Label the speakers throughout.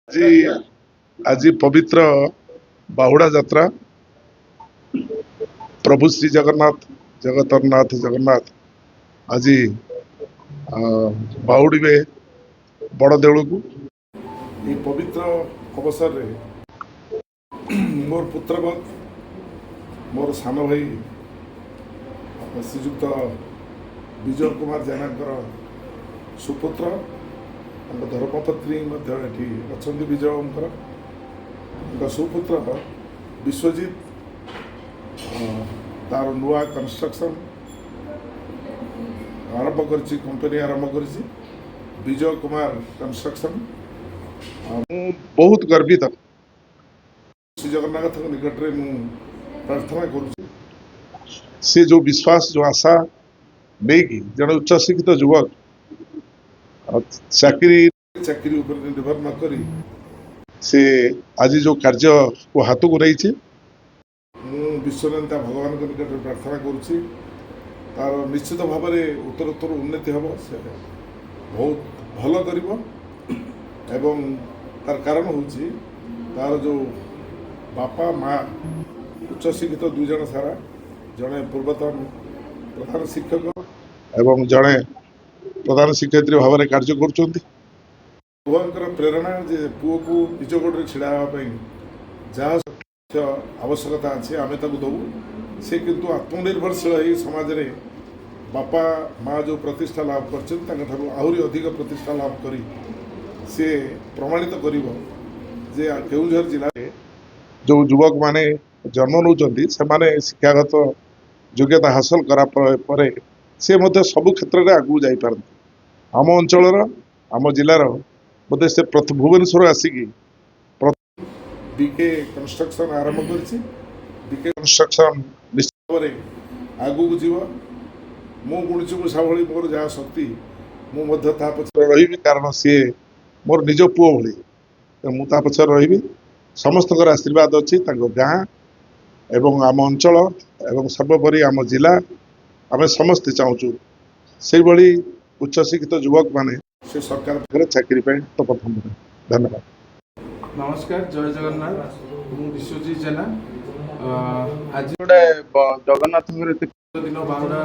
Speaker 1: ଆଜି ଆଜି ପବିତ୍ର ବାହୁଡା ଯାତ୍ରା ପ୍ରଭୁ ଶ୍ରୀ ଜଗନ୍ନାଥ ଆଜି ବାହୁଡିବେ ବଡ ଦେଉଳକୁ। এই ପବିତ୍ର ଅବସରରେ ମୋର ପୁତ୍ରବତ ମୋର ସାନ ଭାଇ ଶ୍ରୀଯୁକ୍ତ ବିଜୟ କୁମାର ଜେନାଙ୍କର ସୁପୁତ୍ର ତାଙ୍କ ଧର୍ମପତ୍ନୀ ମଧ୍ୟ ଏଠି ଅଛନ୍ତି। ବିଜୟଙ୍କର ତାଙ୍କ ସୁପୁତ୍ର ବିଶ୍ୱଜିତ ତାର ନୂଆ କନଷ୍ଟ୍ରକ୍ସନ୍ ଆରମ୍ଭ କରିଛି, କମ୍ପାନୀ ଆରମ୍ଭ କରିଛି ବିଜୟ କୁମାର କନଷ୍ଟ୍ରକ୍ସନ୍। ମୁଁ ବହୁତ ଗର୍ବିତ ଶ୍ରୀ ଜଗନ୍ନାଥଙ୍କ ନିକଟରେ ମୁଁ ପ୍ରାର୍ଥନା କରୁଛି ସେ ଯେଉଁ ବିଶ୍ୱାସ ଯେଉଁ ଆଶା ନେଇକି ଜଣେ ଉଚ୍ଚଶିକ୍ଷିତ ଯୁବକ ଚାକିରି ଉପରେ ନିର୍ଭର ନ କରି ସେ ଆଜି ଯେଉଁ କାର୍ଯ୍ୟକୁ ହାତକୁ ନେଇଛି, ମୁଁ ବିଶ୍ୱନେତା ଭଗବାନଙ୍କ ନିକଟରେ ପ୍ରାର୍ଥନା କରୁଛି ତାର ନିଶ୍ଚିତ ଭାବରେ ଉତ୍ତରୋତ୍ତର ଉନ୍ନତି ହେବ, ସେ ବହୁତ ଭଲ କରିବ। ଏବଂ ତାର କାରଣ ହେଉଛି ତାର ଯେଉଁ ବାପା ମା ଉଚ୍ଚଶିକ୍ଷିତ ଦୁଇ ଜଣ ସାରା, ଜଣେ ପୂର୍ବତନ ପ୍ରଧାନ ଶିକ୍ଷକ ଏବଂ ଜଣେ ପ୍ରଧାନ ଶିକ୍ଷୟିତ୍ରୀ ଭାବରେ କାର୍ଯ୍ୟ କରୁଛନ୍ତି। ଉଭୟଙ୍କର ପ୍ରେରଣା ଯେ ପୁଅକୁ ନିଜ ଗୋଡ଼ରେ ଛିଡ଼ା ହେବା ପାଇଁ ଯାହା ଆବଶ୍ୟକତା ଅଛି ଆମେ ତାକୁ ଦେବୁ। ସେ କିନ୍ତୁ ଆତ୍ମନିର୍ଭରଶୀଳ ଏହି ସମାଜରେ ବାପା ମା ଯେଉଁ ପ୍ରତିଷ୍ଠା ଲାଭ କରିଛନ୍ତି ତାଙ୍କଠାରୁ ଆହୁରି ଅଧିକ ପ୍ରତିଷ୍ଠା ଲାଭ କରି ସେ ପ୍ରମାଣିତ କରିବ ଯେ କେଉଁଝର ଜିଲ୍ଲାରେ ଯେଉଁ ଯୁବକମାନେ ଜନ୍ମ ନେଉଛନ୍ତି ସେମାନେ ଶିକ୍ଷାଗତ ଯୋଗ୍ୟତା ହାସଲ କରା ପରେ ସେ ମଧ୍ୟ ସବୁ କ୍ଷେତ୍ରରେ ଆଗକୁ ଯାଇପାରନ୍ତି। ଆମ ଅଞ୍ଚଳର ଆମ ଜିଲ୍ଲାର ବୋଧେ ସେ ଭୁବନେଶ୍ୱର ଆସିକି ବିକେ କନଷ୍ଟ୍ରକ୍ସନ୍ ଆରମ୍ଭ କରିଛି। ବିକେ କନଷ୍ଟ୍ରକ୍ସନ୍ ନିଶ୍ଚିତ ଭାବରେ ଆଗକୁ ଯିବ। ମୁଁ ଗୁଣିଚୁ ମୂଷା ଭଳି ମୋର ଯାହା ଶକ୍ତି ମୁଁ ମଧ୍ୟ ତା ପଛରେ ରହିବି, କାରଣ ସିଏ ମୋର ନିଜ ପୁଅ ଭଳି, ମୁଁ ତା ପଛରେ ରହିବି। ସମସ୍ତଙ୍କର ଆଶୀର୍ବାଦ ଅଛି ତାଙ୍କ ଗାଁ ଏବଂ ଆମ ଅଞ୍ଚଳ ଏବଂ ସର୍ବୋପରି ଆମ ଜିଲ୍ଲା। ଆମେ ସମସ୍ତେ ଚାହୁଁଛୁ ସେଇଭଳି ଉଚ୍ଚଶିକ୍ଷିତ ଯୁବକମାନେ ସେ ସରକାର ପାଖରେ ଚାକିରି ପାଇଁ ପ୍ରଥମ। ଧନ୍ୟବାଦ।
Speaker 2: नमस्कार, जय जगन्नाथ। मु विश्वजीत जेना। आज गोटे जगन्नाथ दिन बाहुड़ा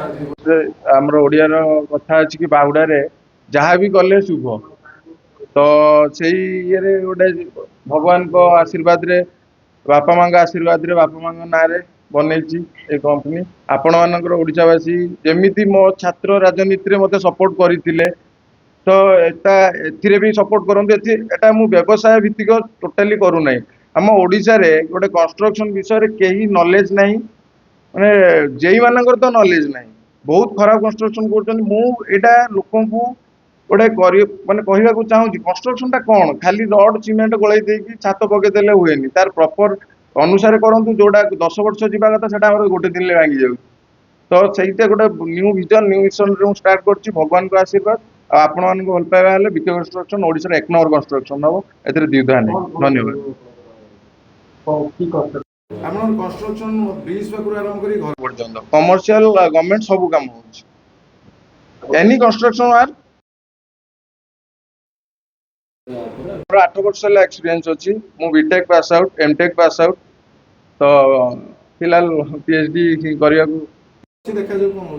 Speaker 2: आमर ओडियार कथा अच्छी कि बाहुड़ा जहाँ भी गले शुभ, तो से गोटे भगवान को आशीर्वाद रे बापा माँ आशीर्वाद रे बापा माँ ना बन कंपनी आपण मानकर ओडिशावासी जमीती मो छात्र राजनीति मत सपोर्ट करते तो एथिरे भी सपोर्ट करते। एटा मु व्यवसाय भित्तिक टोटाली करूना। आम ओडिशा रे गोटे कंस्ट्रक्शन विषय कहीं नॉलेज नहीं, माने जेई मानकर तो नॉलेज नहीं, बहुत खराब कंस्ट्रक्शन कर लोक गोटे माने कहवाक चाहूँगी कंस्ट्रक्शन टा कौन खाली रड सीमेंट गलई देकी छात पकईदे हुए तार प्रॉपर अनुसार करूँ जोड़ा 10 वर्ष जीवा कथा से गोटे दिन में भांगी जाऊँ। तो सहीटा गोटे new vision new mission start कर भगवान को आशीर्वाद आपण मान भल पाइबा बीके कंस्ट्रक्शन ओडिशा एक नंबर कंस्ट्रक्शन हम ए द्विधा नहीं। धन्यवाद। कंस्ट्रक्शन ब्रिज पाखु आरंभ कर घर पर्यंत कमर्शियल गवर्नमेंट सब काम हो एनी कंस्ट्रक्शन आर 8 वर्ष एक्सपीरियंस अच्छी। मु BTech pass out MTech pass out, तो फिलहाल पीएचडी करने देखा जो कौन हो।